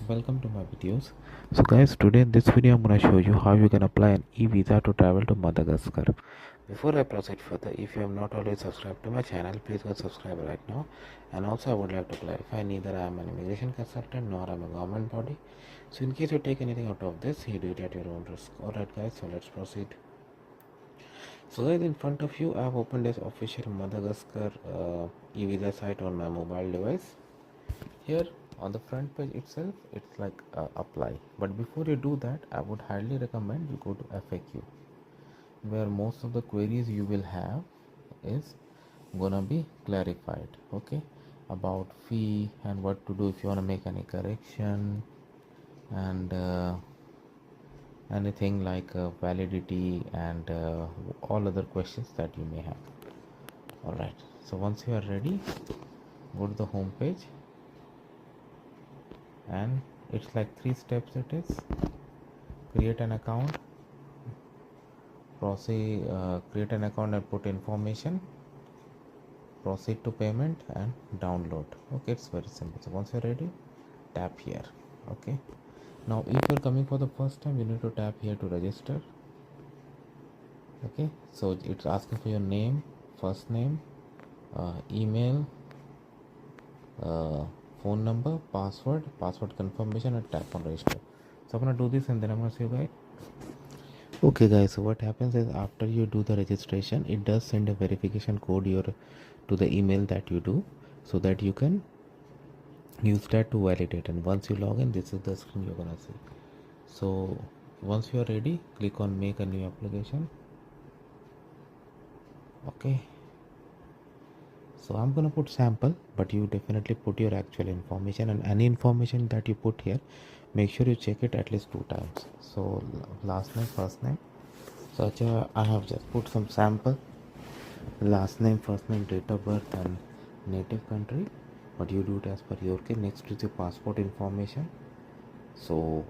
Welcome to my videos. So guys, today in this video I'm going to show you how you can apply an e-visa to travel to Madagascar. Before I proceed further, if you have not already subscribed to my channel, please go subscribe right now. And also I would like to clarify, neither I am an immigration consultant nor I am a government body. So in case you take anything out of this, you do it at your own risk. Alright guys, so let's proceed. So guys, in front of you I have opened this official Madagascar e-visa site on my mobile device. Here on the front page itself, it's like apply. But before you do that, I would highly recommend you go to FAQ, where most of the queries you will have is gonna be clarified. Okay, about fee and what to do if you want to make any correction, and anything like validity and all other questions that you may have. All right, so once you are ready, go to the home page, and it's like 3 steps. It is create an account, proceed, create an account and put information, proceed to payment, and download. Okay, it's very simple. So once you're ready, tap here. Okay, now if you're coming for the first time, you need to tap here to register. Okay, so it's asking for your name, first name, email, phone number, password confirmation, and tap on register. So I'm gonna do this and then I'm gonna see you guys. Okay guys, so what happens is after you do the registration, it does send a verification code to the email that you do, so that you can use that to validate. And once you log in, this is the screen you're gonna see. So once you are ready, click on make a new application. Okay, so I'm gonna put sample, but you definitely put your actual information, and any information that you put here, make sure you check it at least 2 times. So last name, first name. So I have just put some sample, last name, first name, date of birth, and native country, but you do it as per your case. Next is your passport information. So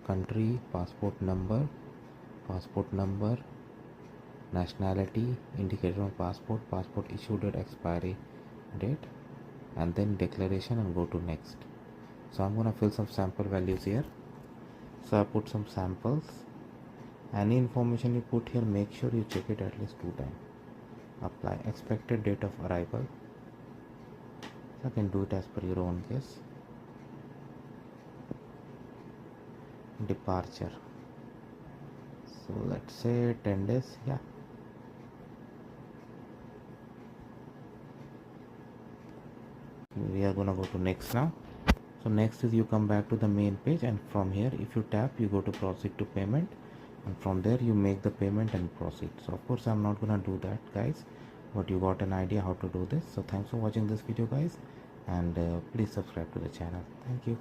country, passport number, nationality indicated on passport issue date, expiry date, and then declaration, and go to next. So I'm gonna fill some sample values here. So I put some samples. Any information you put here, make sure you check it at least 2 times. Apply. Expected date of arrival, so I can do it as per your own case. Departure, so let's say 10 days. Yeah, we are gonna go to next now. So next is you come back to the main page, and from here if you tap, you go to proceed to payment, and from there you make the payment and proceed. So of course I'm not gonna do that guys, but you got an idea how to do this. So thanks for watching this video guys, and please subscribe to the channel. Thank you.